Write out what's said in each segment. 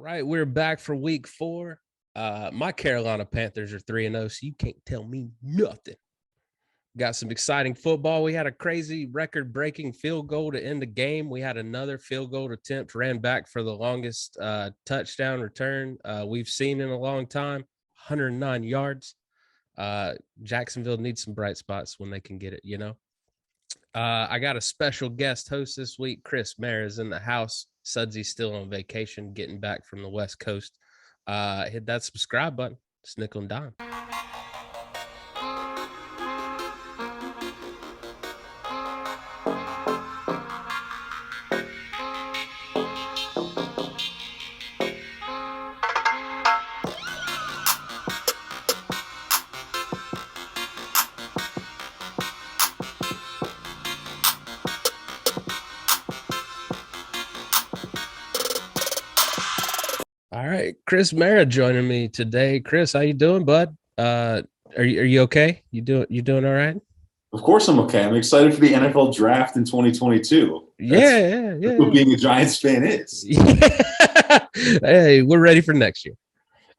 right, we're back for week 4. My Carolina Panthers are 3-0, so you can't tell me nothing. Got some exciting football. We had a crazy record-breaking field goal to end the game. We had another field goal attempt, ran back for the longest touchdown return we've seen in a long time, 109 yards. Jacksonville needs some bright spots when they can get it, you know. I got a special guest host this week. Marra is in the house. Sudsy's still on vacation, getting back from the West Coast. Hit that subscribe button. It's nickel and dime. All right, Marra joining me today. How you doing, bud? Are you okay? You doing all right? Of course I'm okay. I'm excited for the NFL draft in 2022. Yeah. What being a Giants fan is. Hey, we're ready for next year.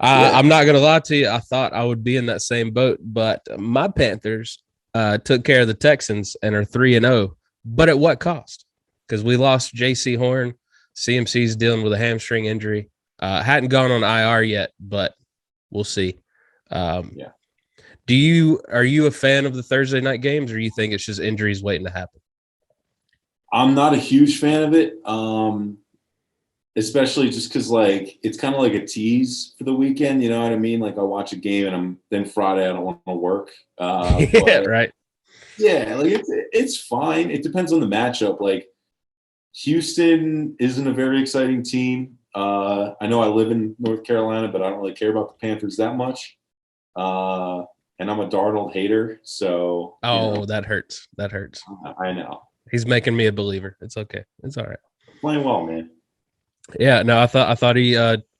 Yeah. I'm not gonna lie to you. I thought I would be in that same boat, but my Panthers took care of the Texans and are 3-0. But at what cost? Because we lost J.C. Horn. CMC's dealing with a hamstring injury. Hadn't gone on IR yet, but we'll see. Yeah. Are you a fan of the Thursday night games, or you think it's just injuries waiting to happen? I'm not a huge fan of it, especially just because it's kind of like a tease for the weekend. You know what I mean? Like I watch a game and then Friday I don't want to work. Yeah, right. Yeah, it's fine. It depends on the matchup. Like Houston isn't a very exciting team. I know I live in North Carolina, but I don't really care about the Panthers that much. And I'm a Darnold hater, so that hurts. That hurts. I know. He's making me a believer. It's okay. It's all right. Playing well, man. Yeah, no, I thought he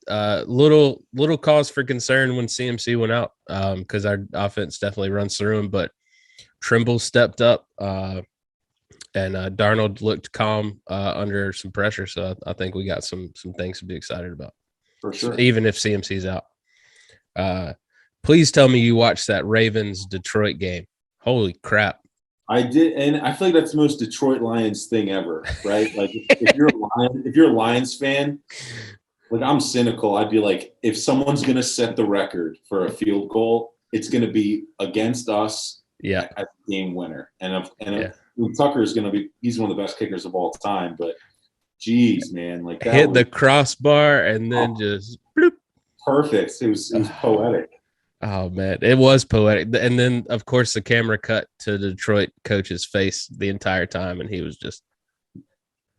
little cause for concern when CMC went out, because our offense definitely runs through him, but Trimble stepped up, and Darnold looked calm under some pressure. So I think we got some things to be excited about. For sure. Even if CMC's out. Please tell me you watched that Ravens-Detroit game. Holy crap. I did, and I feel like that's the most Detroit Lions thing ever, right? Like if you're a Lions fan, like I'm cynical. I'd be like, if someone's gonna set the record for a field goal, it's gonna be against us as the game winner. And Tucker is gonna be, he's one of the best kickers of all time, but geez, man, like that hit the crossbar and then just bloop. Perfect. It was poetic. Oh man, it was poetic. And then of course the camera cut to the Detroit coach's face the entire time, and he was just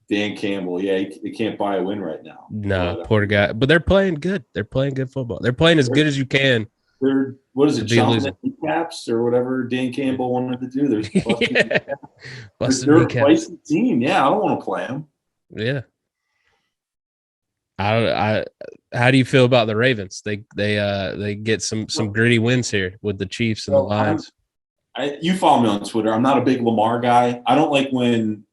Dan Campbell. Yeah, he can't buy a win right now. No, poor guy. But they're playing good. They're playing good football. They're playing as good as you can. They're chomping caps or whatever Dan Campbell wanted to do. They're a feisty team. Yeah, I don't want to play them. Yeah. How do you feel about the Ravens? They get some gritty wins here with the Chiefs and the Lions. You follow me on Twitter. I'm not a big Lamar guy. I don't like when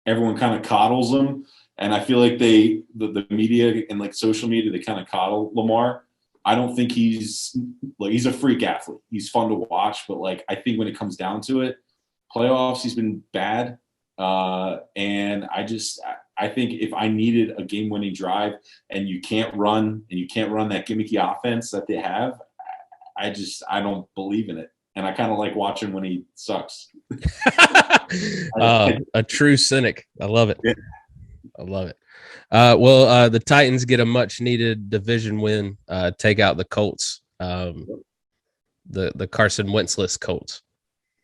everyone kind of coddles them, and I feel like the media and like social media, they kind of coddle Lamar. I don't think he's a freak athlete. He's fun to watch, but I think when it comes down to it, playoffs he's been bad. And I think if I needed a game-winning drive and you can't run that gimmicky offense that they have, I don't believe in it. And I kind of like watching when he sucks. A true cynic. I love it. Yeah. I love it. The Titans get a much-needed division win, take out the Colts, the Carson Wentzless Colts.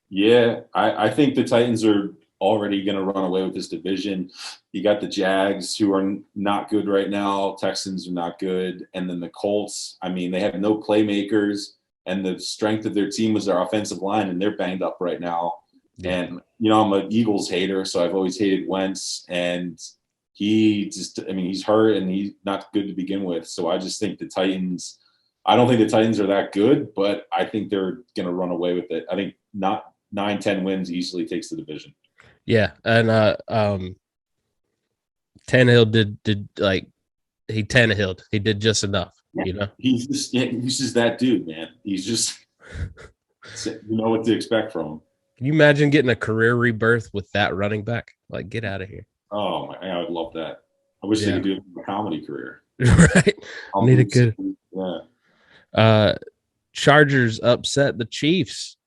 Yeah, I think the Titans are already going to run away with this division. You got the Jags, who are not good right now. Texans are not good. And then the Colts, I mean, they have no playmakers, and the strength of their team was their offensive line, and they're banged up right now. Yeah. And, I'm an Eagles hater, so I've always hated Wentz. And he's hurt, and he's not good to begin with. So I just think I don't think the Titans are that good, but I think they're going to run away with it. I think not 9-10 wins easily takes the division. Yeah, and Tannehill did like he Tannehilled. He did just enough, you know. He's just that dude, man. He's just you know what to expect from him. Can you imagine getting a career rebirth with that running back? Like, get out of here. Oh my, I would love that. I wish they could do it in a comedy career. Right. Need a good. Yeah. Chargers upset the Chiefs.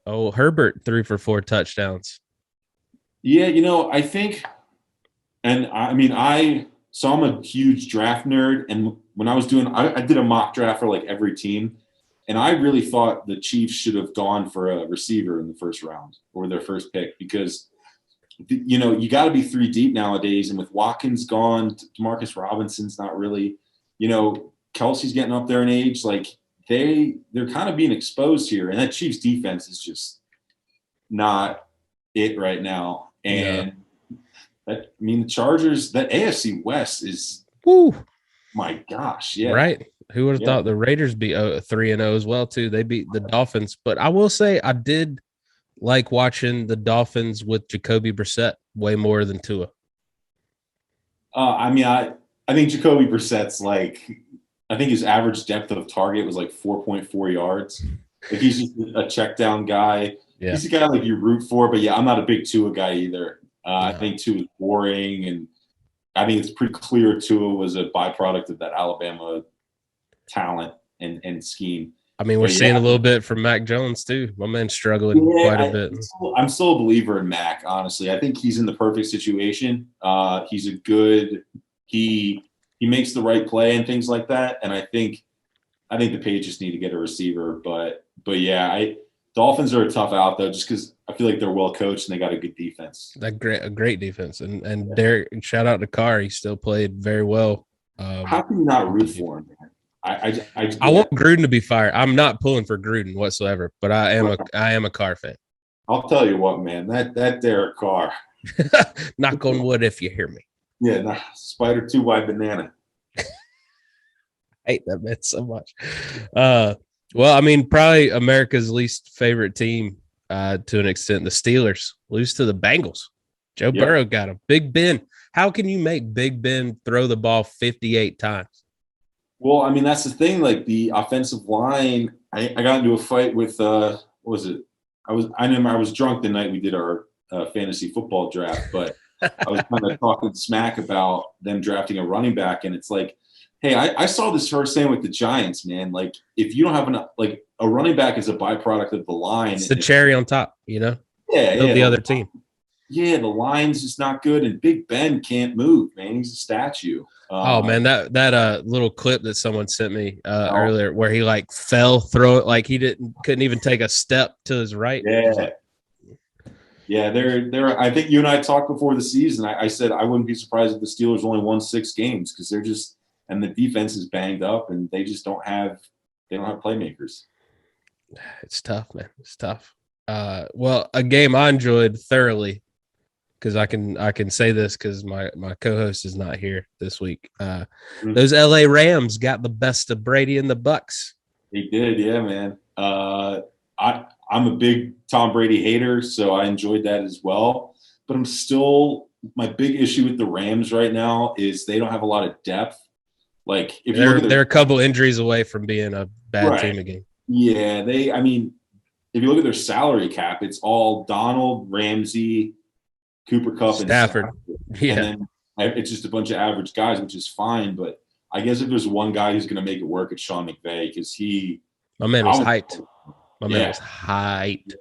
Oh, Herbert 3 for 4 touchdowns. Yeah, I think, and I mean, so I'm a huge draft nerd, and when I was I did a mock draft for like every team, and I really thought the Chiefs should have gone for a receiver in the first round or their first pick because, you got to be 3 deep nowadays, and with Watkins gone, Demarcus Robinson's not really, Kelsey's getting up there in age, like they're kind of being exposed here, and that Chiefs defense is just not it right now. And the Chargers, that AFC West is, woo, my gosh, yeah, right. Who would have thought the Raiders beat 3-0 as well too? They beat the Dolphins, but I will say I did like watching the Dolphins with Jacoby Brissett way more than Tua. I think Jacoby Brissett's I think his average depth of target was like 4.4 yards. Like he's just a check down guy. Yeah. He's a guy like you root for, but yeah, I'm not a big Tua guy either. I think Tua is boring, and I think it's pretty clear Tua was a byproduct of that Alabama talent and scheme. I mean, we're seeing a little bit from Mac Jones too. My man's struggling quite a bit. I'm still a believer in Mac, honestly. I think he's in the perfect situation. He's a good he makes the right play and things like that. And I think the Patriots need to get a receiver. But yeah, Dolphins are a tough out though, just because I feel like they're well coached and they got a good defense. A great defense. And Derek, shout out to Carr. He still played very well. How can you not root for him, man? I want Gruden to be fired. I'm not pulling for Gruden whatsoever, but I am a Carr fan. I'll tell you what, man, that Derek Carr. Knock on wood if you hear me. Yeah, spider 2 wide banana. I hate that man so much. Well, I mean, probably America's least favorite team to an extent, the Steelers lose to the Bengals. Joe Burrow got him. Big Ben. How can you make Big Ben throw the ball 58 times? Well, I mean, that's the thing. Like the offensive line, I got into a fight with what was it? I was drunk the night we did our fantasy football draft, but I was kind of talking smack about them drafting a running back, and it's like, hey, I saw this firsthand with the Giants, man. Like, if you don't have enough, like a running back is a byproduct of the line. It's the cherry on top, you know? Yeah, the other team. Yeah, the line's just not good, and Big Ben can't move, man. He's a statue. Oh man, that little clip that someone sent me earlier, where he like throw it like he couldn't even take a step to his right. Yeah, they're. I think you and I talked before the season. I said I wouldn't be surprised if the Steelers only won 6 games because they're just, and the defense is banged up, and they just don't have playmakers. It's tough, man. It's tough. Well, a game I enjoyed thoroughly, because I can say this because my co-host is not here this week. Those LA Rams got the best of Brady and the Bucks. They did, yeah, man. I'm a big Tom Brady hater, so I enjoyed that as well. But my big issue with the Rams right now is they don't have a lot of depth. Like if they're a couple injuries away from being a bad team again. Yeah, if you look at their salary cap, it's all Donald, Ramsey, Cooper Kupp, and Stafford. Yeah. And then it's just a bunch of average guys, which is fine. But I guess if there's one guy who's going to make it work, it's Sean McVay because my man was hyped. My man was hyped.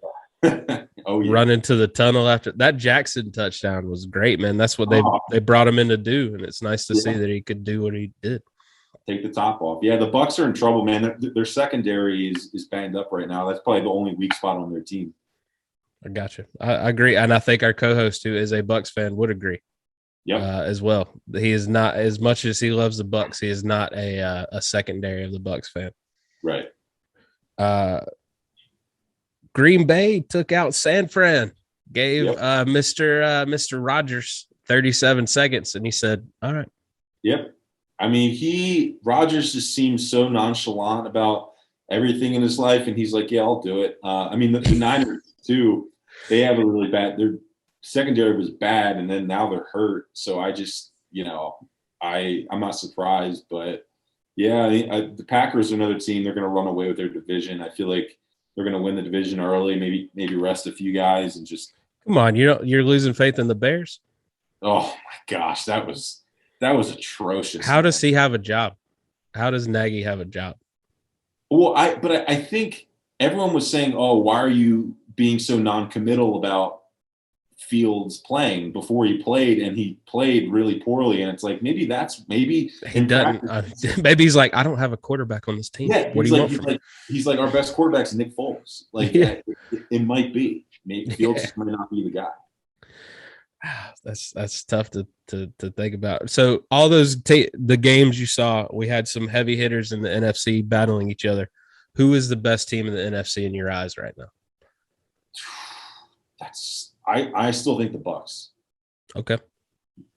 Oh, yeah. Run into the tunnel after that Jackson touchdown was great, man. That's what they brought him in to do, and it's nice to see that he could do what he did. Take the top off. Yeah, the Bucks are in trouble, man. Their secondary is banged up right now. That's probably the only weak spot on their team. I got you. I agree, and I think our co-host, who is a Bucks fan, would agree. As well. He is not, as much as he loves the Bucks, he is not a secondary of the Bucks fan. Right. Green Bay took out San Fran, gave Mr. Rogers 37 seconds, and he said, "All right." Yep. I mean, Rogers just seems so nonchalant about everything in his life, and he's like, "Yeah, I'll do it." I mean, the Niners too. They have a really bad. Their secondary was bad, and then now they're hurt. So I just I'm not surprised, but yeah, the Packers are another team. They're going to run away with their division. I feel like they're going to win the division early, maybe rest a few guys and just. Come on, you're losing faith in the Bears. Oh my gosh, that was atrocious. How does he have a job? How does Nagy have a job? Well, I think everyone was saying, "Oh, why are you being so non-committal about Fields playing?" Before he played, and he played really poorly. And it's like maybe he doesn't. Maybe he's like, I don't have a quarterback on this team. Yeah, what do you want from me? He's like, our best quarterback's Nick Foles. Like, yeah. it might be. Maybe Fields might not be the guy. That's tough to think about. So all those the games you saw, we had some heavy hitters in the NFC battling each other. Who is the best team in the NFC in your eyes right now? I still think the Bucs. Okay.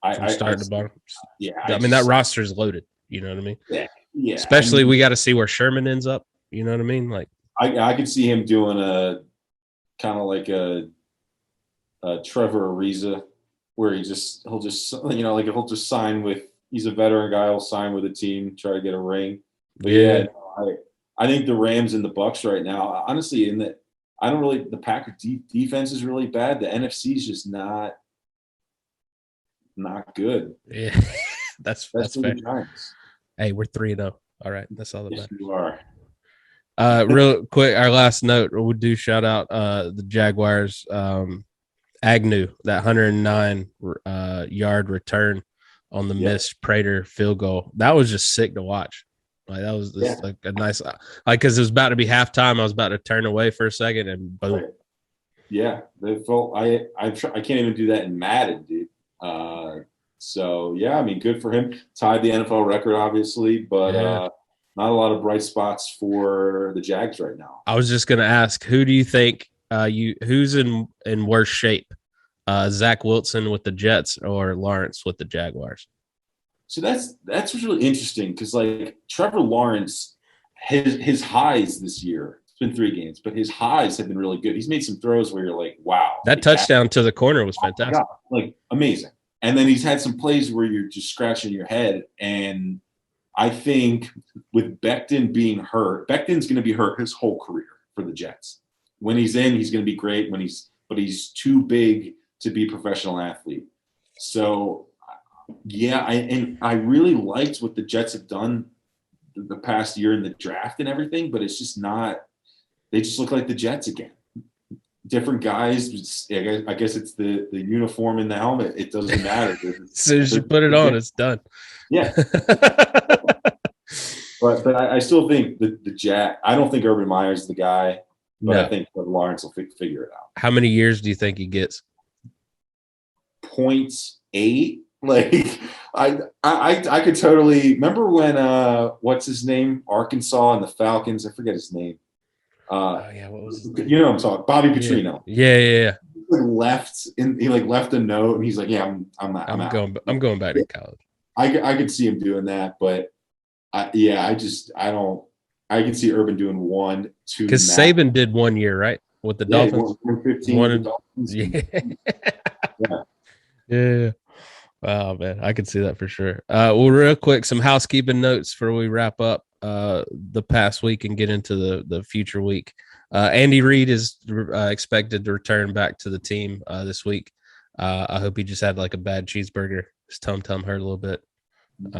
I start at the bottom. Yeah. I mean, that roster is loaded. You know what I mean? Yeah. Especially we got to see where Sherman ends up. You know what I mean? Like I could see him doing a kind of like a Trevor Ariza, where he'll just sign with. He's a veteran guy. He'll sign with a team, try to get a ring. But yeah, I think the Rams and the Bucs right now. Honestly, the Packers defense is really bad. The NFC is just not good. Yeah, that's fair. Hey, we're 3-0. All right, that's all that matters. You are. Real quick, our last note. We'll do shout out the Jaguars. Agnew, that 109 yard return on the missed Prater field goal. That was just sick to watch. Like that was just like a nice, because it was about to be halftime. I was about to turn away for a second, and boom. Right. Yeah, they felt I can't even do that in Madden, dude. So yeah, I mean, good for him. Tied the NFL record, obviously, but not a lot of bright spots for the Jags right now. I was just gonna ask, who do you think who's in worse shape? Zach Wilson with the Jets or Lawrence with the Jaguars? So that's what's really interesting, because like Trevor Lawrence, his highs this year, it's been 3 games, but his highs have been really good. He's made some throws where you're like, wow. That touchdown to the corner was fantastic. Like amazing. And then he's had some plays where you're just scratching your head. And I think with Becton being hurt, Becton's going to be hurt his whole career for the Jets. When he's in, he's going to be great. But he's too big to be a professional athlete. So yeah, I really liked what the Jets have done the past year in the draft and everything, but it's just not. They just look like the Jets again. Different guys. I guess it's the uniform and the helmet. It doesn't matter. As soon as you put it on, it's done. Yeah. but I still think the Jack. I don't think Urban Meyer's is the guy, but I think Lawrence will figure it out. How many years do you think he gets? 0.8. Like I could totally remember when what's his name, Arkansas and the Falcons. I forget his name. What was his name? You know what I'm talking? Bobby Petrino. Yeah. He left a note, and he's like, "Yeah, I'm out. going back to college." I could see him doing that, but I can see Urban doing 1, 2. Because Saban did 1 year, right, with the Dolphins. 15 with the Dolphins. Yeah. Oh man, I could see that for sure. Well, real quick, some housekeeping notes before we wrap up the past week and get into the future week. Andy Reid is expected to return back to the team this week. I hope he just had like a bad cheeseburger. His tum hurt a little bit.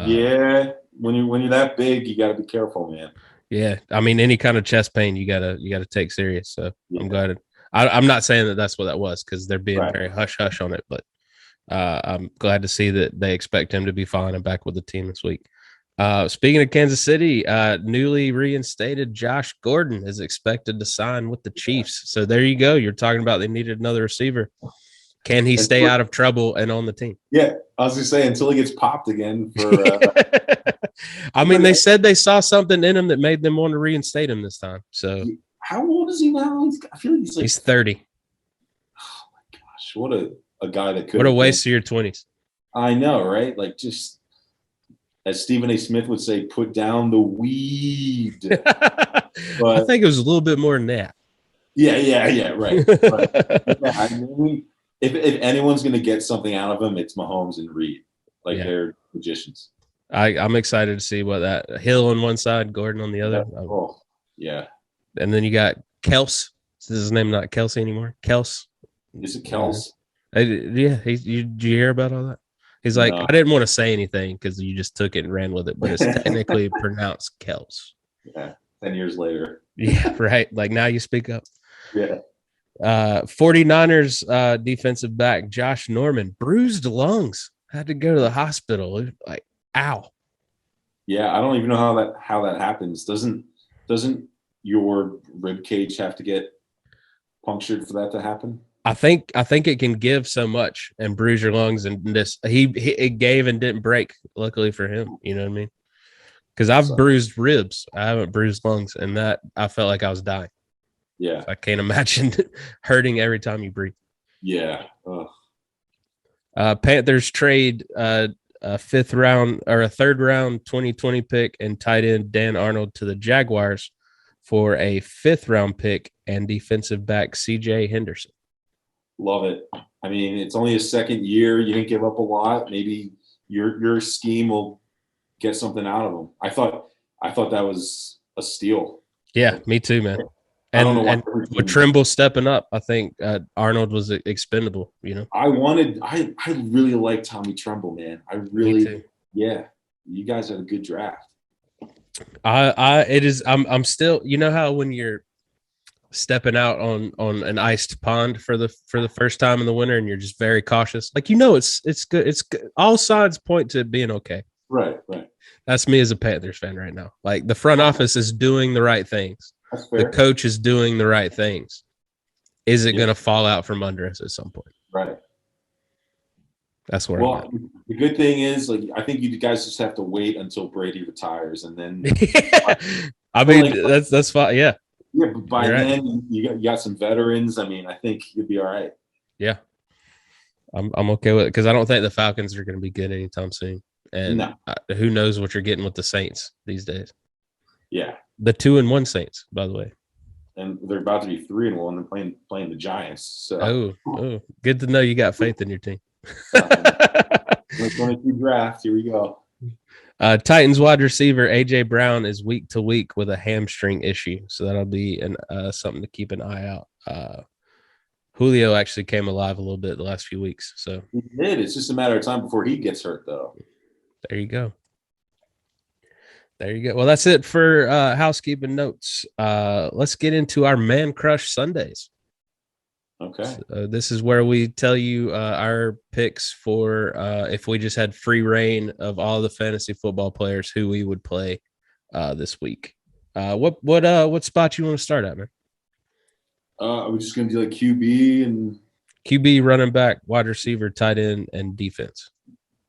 Yeah, when you're that big, you got to be careful, man. Yeah, I mean, any kind of chest pain you gotta take serious. So I'm glad. I'm not saying that that's what that was, because they're being very hush on it, but I'm glad to see that they expect him to be fine and back with the team this week. Speaking of Kansas City, newly reinstated Josh Gordon is expected to sign with the Chiefs. So there you go. You're talking about they needed another receiver. Can he stay out of trouble and on the team? Yeah, I was going to say, until he gets popped again. I mean, they said they saw something in him that made them want to reinstate him this time. So how old is he now? I feel like he's 30. Oh my gosh, what a guy that could. What a waste of your 20s. I know, right? Like, just as Stephen A. Smith would say, put down the weed. But I think it was a little bit more than that. Yeah, right. But, I mean, if anyone's going to get something out of him, it's Mahomes and Reed. Like they're magicians. I'm excited to see what that Hill on one side, Gordon on the other. Oh, yeah. And then you got Kels. Is his name not Kelsey anymore? Kels. Is it Kels? Yeah. Did you hear about all that? He's like, I didn't want to say anything because you just took it and ran with it, but it's technically pronounced Kels. Yeah. 10 years later. Yeah, right. Like now you speak up. Yeah. 49ers defensive back Josh Norman, bruised lungs, had to go to the hospital. Like, ow. Yeah, I don't even know how that happens. Doesn't your rib cage have to get punctured for that to happen? I think it can give so much and bruise your lungs, and this it gave and didn't break. Luckily for him, you know what I mean? Because I've bruised ribs, I haven't bruised lungs, and that I felt like I was dying. Yeah, I can't imagine hurting every time you breathe. Yeah. Panthers trade a third round 2020 pick and tight end Dan Arnold to the Jaguars for a 5th round pick and defensive back CJ Henderson. Love it. I mean, it's only his 2nd year. You didn't give up a lot. Maybe your scheme will get something out of him. I thought that was a steal. Yeah, me too, man. And with Trimble stepping up, I think Arnold was expendable. You know, I really like Tommy Tremble, man. I really, yeah. You guys had a good draft. I'm still. You know how when you're stepping out on an iced pond for the first time in the winter and you're just very cautious, like, you know, it's good. It's good. All signs point to it being okay. Right. That's me as a Panthers fan right now. Like, the front office is doing the right things. The coach is doing the right things. Is it going to fall out from under us at some point? Right. That's where. Well, the good thing is, like, I think you guys just have to wait until Brady retires, and then. I mean, that's fine. Yeah. Yeah, but by then you got some veterans. I mean, I think you'll be all right. Yeah, I'm okay with it because I don't think the Falcons are going to be good anytime soon, and who knows what you're getting with the Saints these days. Yeah, the 2-1 Saints, by the way, and they're about to be 3-1 and playing the Giants. So, oh, good to know you got faith in your team. 22 draft. Here we go. Titans wide receiver AJ Brown is week to week with a hamstring issue, so that'll be something to keep an eye out. Julio actually came alive a little bit the last few weeks, so he did. It's just a matter of time before he gets hurt, though. There you go. Well, that's it for housekeeping notes. Let's get into our Man Crush Sundays. Okay. So this is where we tell you our picks for if we just had free reign of all the fantasy football players, who we would play this week. What spot you want to start at, man? We're just gonna do like QB, running back, wide receiver, tight end, and defense.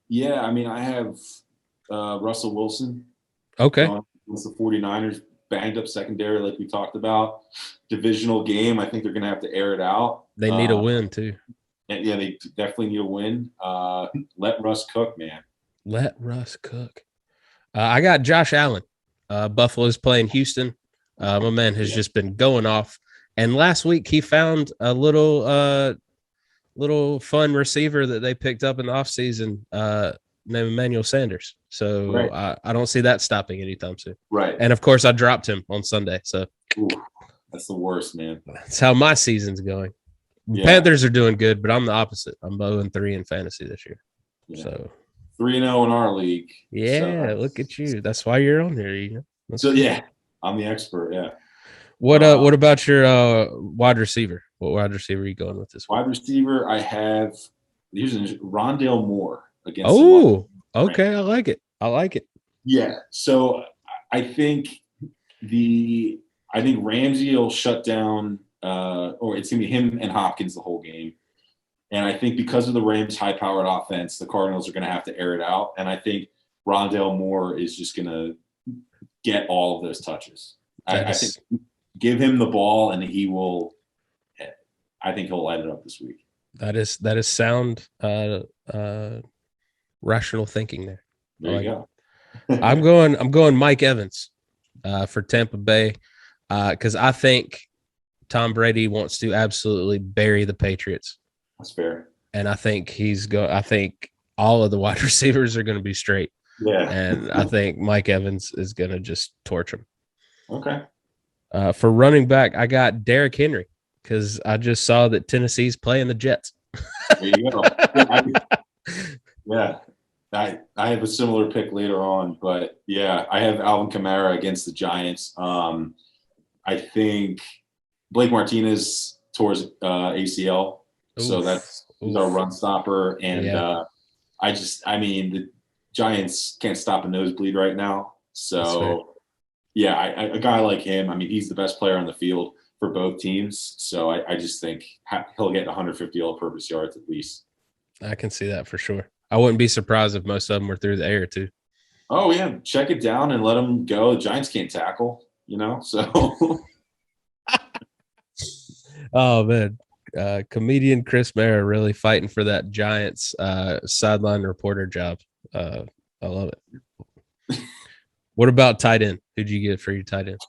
Yeah, I mean, I have Russell Wilson. Okay. Against the 49ers, banged up secondary like we talked about. Divisional game. I think they're going to have to air it out. They need a win, too. Yeah, they definitely need a win. Let Russ cook, man. Let Russ cook. I got Josh Allen. Buffalo's playing Houston. My man has just been going off. And last week he found a little fun receiver that they picked up in the offseason named Emmanuel Sanders. So right. I don't see that stopping anytime soon. Right. And, of course, I dropped him on Sunday. So ooh, that's the worst, man. That's how my season's going. Yeah. Panthers are doing good, but I'm the opposite. I'm 0-3 in fantasy this year. Yeah. So 3-0 in our league. Yeah, so. Look at you. That's why you're on here. You know? So, yeah, I'm the expert, yeah. What about your wide receiver? What wide receiver are you going with this week? Wide receiver, I have Rondale Moore against. Oh, okay. I like it. Yeah. So I think Ramsey will shut down, or it's gonna be him and Hopkins the whole game. And I think because of the Rams' high-powered offense, the Cardinals are going to have to air it out. And I think Rondale Moore is just going to get all of those touches. I think give him the ball, and he will. I think he'll light it up this week. That is sound, rational thinking there. There you go. I'm going Mike Evans for Tampa Bay because I think Tom Brady wants to absolutely bury the Patriots. That's fair. And I think all of the wide receivers are going to be straight. Yeah. And I think Mike Evans is going to just torch him. Okay. For running back, I got Derrick Henry because I just saw that Tennessee's playing the Jets. There you go. Yeah. I have a similar pick later on, but yeah, I have Alvin Kamara against the Giants. I think Blake Martinez towards ACL, so he's our run stopper, and the Giants can't stop a nosebleed right now. So yeah, a guy like him, I mean, he's the best player on the field for both teams. So I just think he'll get 150 all-purpose yards at least. I can see that for sure. I wouldn't be surprised if most of them were through the air too. Oh yeah, check it down and let them go. The Giants can't tackle, so. Oh man, comedian Chris Marra really fighting for that Giants sideline reporter job. I love it. What about tight end? Who'd you get for your tight end?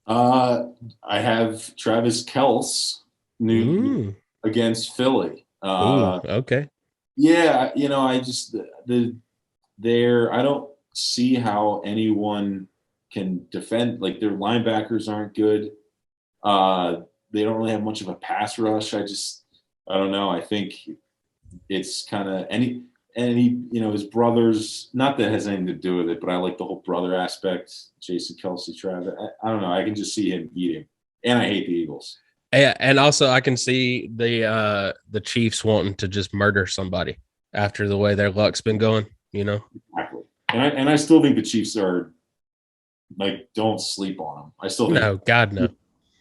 I have Travis Kelce against Philly. Okay. Yeah, I just I don't see how anyone can defend. Like, their linebackers aren't good. They don't really have much of a pass rush. I don't know. I think it's kind of he his brothers. Not that it has anything to do with it, but I like the whole brother aspect. Jason Kelce, Travis. I don't know. I can just see him eating, and I hate the Eagles. Yeah, and also I can see the Chiefs wanting to just murder somebody after the way their luck's been going. Exactly. And I still think the Chiefs are, like, don't sleep on them. I still think no, God no.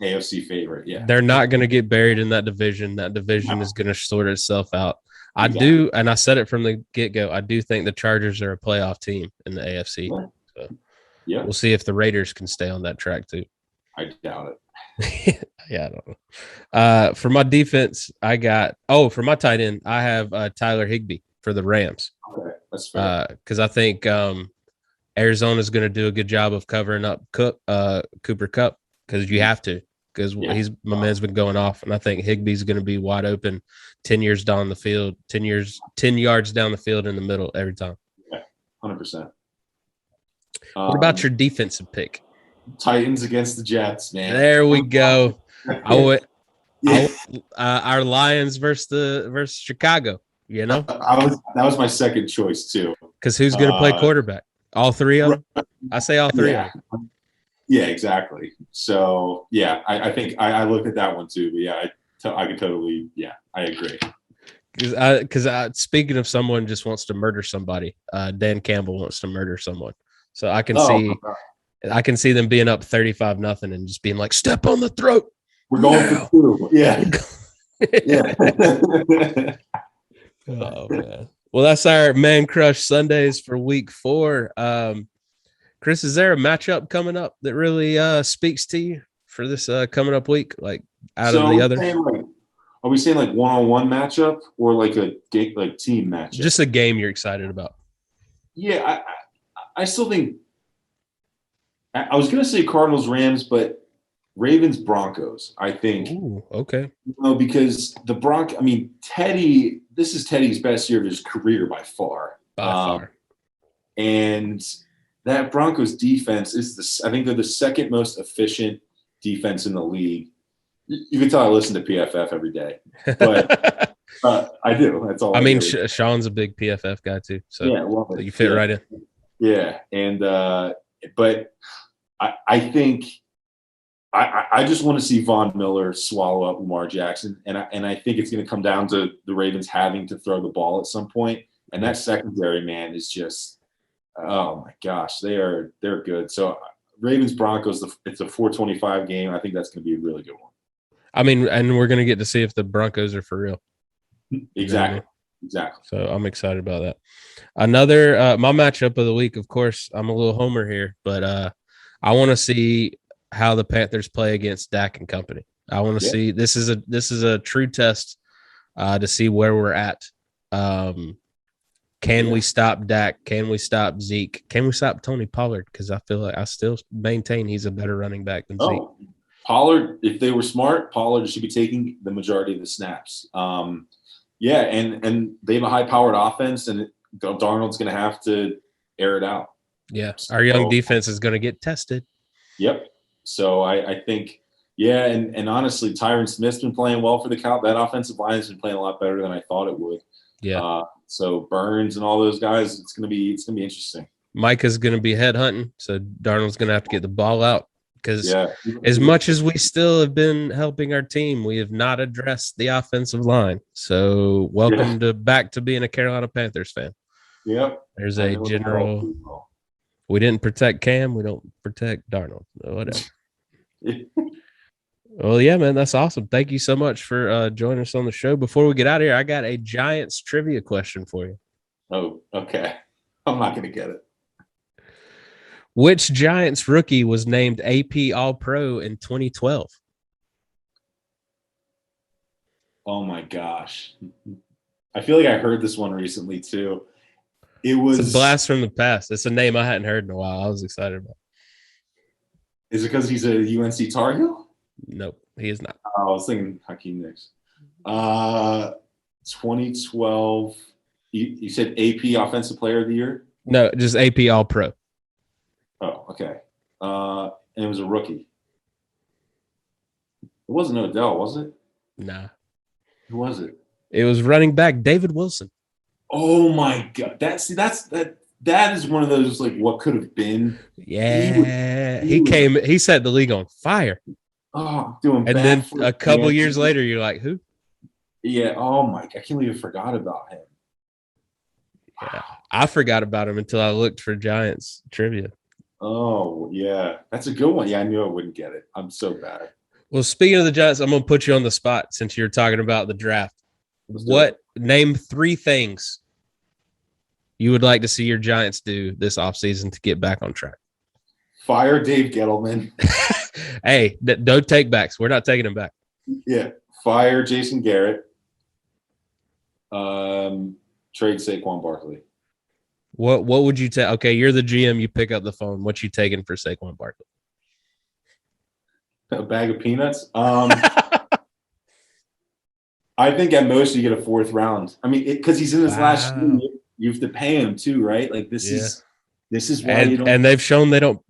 AFC favorite. Yeah, they're not going to get buried in that division. That division is going to sort itself out. I do, and I said it from the get-go, I do think the Chargers are a playoff team in the AFC. So we'll see if the Raiders can stay on that track too. I doubt it. Yeah, I don't know. For my defense, for my tight end, I have Tyler Higbee for the Rams. Okay, that's fair. Because I think Arizona's going to do a good job of covering up Cooper Kupp, because you have to, because my man's been going off, and I think Higbee's going to be wide open 10 yards down the field in the middle every time. Yeah, 100%. What about your defensive pick? Titans against the Jets, man. There we go. Our Lions versus Chicago. That was my second choice too. Because who's going to play quarterback? All three of them. I say all three of them. Yeah, exactly. So yeah, I think I looked at that one too. But yeah, I could totally. Yeah, I agree. Because speaking of someone just wants to murder somebody, Dan Campbell wants to murder someone. So I can see. I can see them being up 35-0 and just being like, "Step on the throat. We're going for two." Yeah. Yeah. Oh man. Well, that's our Man Crush Sundays for week 4. Chris, is there a matchup coming up that really speaks to you for this coming up week, like out of the others? Are we saying like one-on-one matchup or like a team matchup? Just a game you're excited about. Yeah, I still think. I was going to say Cardinals-Rams, but Ravens-Broncos, I think. Ooh, okay. Because the Teddy, this is Teddy's best year of his career by far. By far. And that Broncos defense I think they're the second most efficient defense in the league. You can tell I listen to PFF every day, but I do. That's all. Sean's a big PFF guy too, so you fit right in. Yeah, and but I think I just want to see Von Miller swallow up Lamar Jackson, and I think it's going to come down to the Ravens having to throw the ball at some point, and that secondary, man, is just, oh my gosh, they're good. So Ravens Broncos, it's a 4:25 game. I think that's going to be a really good one. I mean, and we're going to get to see if the Broncos are for real. Exactly. Exactly. So I'm excited about that. Another my matchup of the week, of course, I'm a little homer here, but I want to see how the Panthers play against Dak and company. I want to see, this is a true test to see where we're at. Can we stop Dak? Can we stop Zeke? Can we stop Tony Pollard? Because I feel like I still maintain he's a better running back than Zeke. Pollard, if they were smart, Pollard should be taking the majority of the snaps. Yeah, and they have a high-powered offense, and Darnold's going to have to air it out. Yeah, our young defense is going to get tested. Yep. So I think, yeah, and honestly, Tyron Smith's been playing well for the Cow. That offensive line has been playing a lot better than I thought it would. Yeah. So Burns and all those guys, it's gonna be interesting. Micah's going to be headhunting, so Darnold's going to have to get the ball out because as much as we still have been helping our team, we have not addressed the offensive line. So welcome back to being a Carolina Panthers fan. Yep. There's a general. We didn't protect Cam. We don't protect Darnold. Whatever. Well, yeah, man, that's awesome. Thank you so much for joining us on the show. Before we get out of here, I got a Giants trivia question for you. Oh, okay. I'm not going to get it. Which Giants rookie was named AP All-Pro in 2012? Oh, my gosh. I feel like I heard this one recently, too. It's a blast from the past. It's a name I hadn't heard in a while. I was excited about. Is it because he's a UNC Tar Heel? Nope, he is not. I was thinking Hakeem Nicks. 2012. You said AP Offensive Player of the Year? No, just AP All-Pro. Oh, okay. And it was a rookie. It wasn't Odell, was it? Nah. Who was it? It was running back David Wilson. Oh my God! That is one of those like what could have been. Yeah, he set the league on fire. Oh, doing. And then a couple years later, you're like, who? Yeah. Oh my! I can't believe I forgot about him. Yeah, I forgot about him until I looked for Giants trivia. Oh yeah, that's a good one. Yeah, I knew I wouldn't get it. I'm so bad. Well, speaking of the Giants, I'm gonna put you on the spot since you're talking about the draft. Name 3 things you would like to see your Giants do this offseason to get back on track? Fire Dave Gettleman. Hey, don't take backs. We're not taking him back. Yeah. Fire Jason Garrett. Trade Saquon Barkley. What would you take? Okay, you're the GM. You pick up the phone. What you taking for Saquon Barkley? A bag of peanuts. I think at most you get a 4th round. I mean, because he's in his last year, you have to pay him too, right? Like this is why you don't. And they've shown they don't.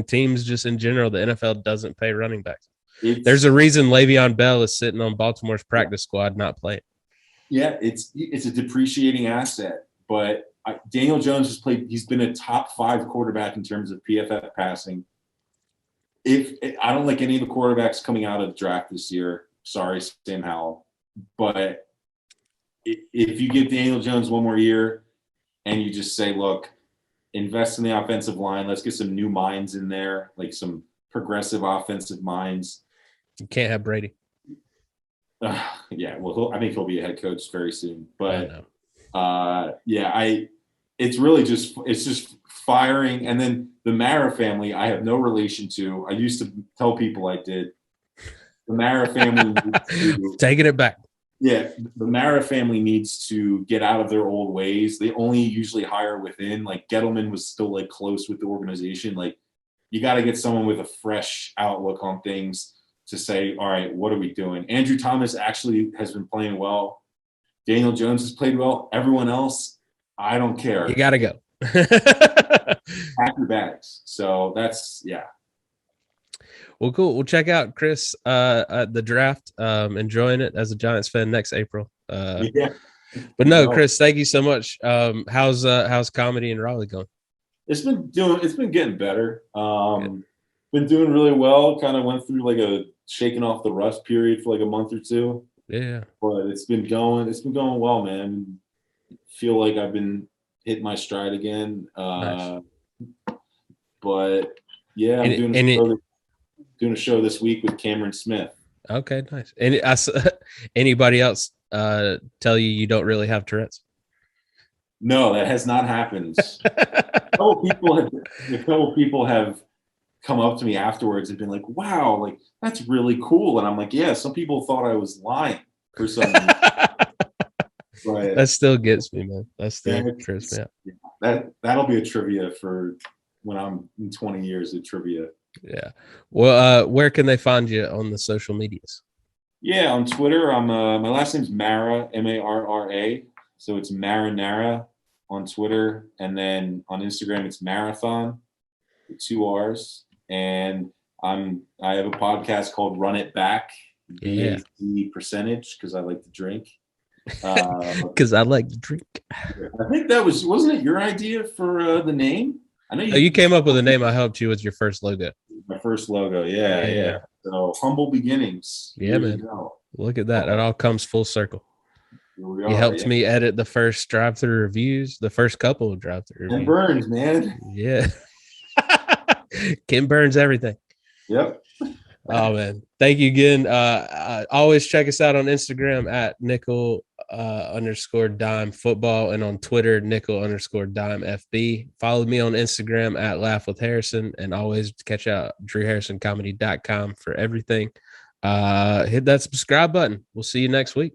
Teams just in general, the NFL doesn't pay running backs. There's a reason Le'Veon Bell is sitting on Baltimore's practice squad, not playing. Yeah, it's a depreciating asset, but Daniel Jones has played. He's been a top 5 quarterback in terms of PFF passing. I don't like any of the quarterbacks coming out of the draft this year. Sorry, Sam Howell. But if you give Daniel Jones one more year and you just say, look, invest in the offensive line, let's get some new minds in there, like some progressive offensive minds. You can't have Brady. Yeah, well, I think he'll be a head coach very soon. But it's really just firing. And then the Marra family, I have no relation to. I used to tell people I did. The Marra family taking it back. Yeah, the Marra family needs to get out of their old ways. They only usually hire within. Like Gettleman was still like close with the organization. Like you got to get someone with a fresh outlook on things to say, all right, what are we doing? Andrew Thomas actually has been playing well. Daniel Jones has played well. Everyone else, I don't care. You got to go. Pack your bags. So that's Well, cool. We'll check out Chris at the draft. Enjoying it as a Giants fan next April. But no, Chris, thank you so much. How's comedy in Raleigh going? It's been getting better. Been doing really well. Kind of went through like a shaking off the rust period for like a month or 2. Yeah. But it's been going well, man. Feel like I've been hitting my stride again. Nice. But yeah, I'm doing a show this week with Cameron Smith. Okay, nice. And anybody else tell you don't really have Tourette's? No, that has not happened. A couple people have come up to me afterwards and been like, "Wow, like that's really cool." And I'm like, "Yeah, some people thought I was lying for some reason." But that still gets me, man. That still trips me out. That'll be a trivia for when I'm in 20 years of trivia. Yeah. Well, where can they find you on the social medias? Yeah, on Twitter, I'm my last name's Marra, Marra. So it's Marinara on Twitter, and then on Instagram it's Marathon with 2 R's. And I have a podcast called Run It Back, Yeah. BAC percentage, because I like to drink. Because I like to drink. I think wasn't it your idea for the name? I know You came up with a name. I helped you with your first logo. My first logo, yeah. So humble beginnings. Yeah, man. Ago. Look at that. It all comes full circle. Here we He are, helped me edit the first drive-through reviews, the first couple of drive-through reviews. And Burns, man. Yeah. Ken Burns everything. Yep. Oh man, thank you again. Always check us out on Instagram at nickel _dime football and on Twitter nickel _dime FB. Follow me on Instagram at Laugh with Harrison, and always catch out drewharrisoncomedy.com for everything. Hit that subscribe button. We'll see you next week.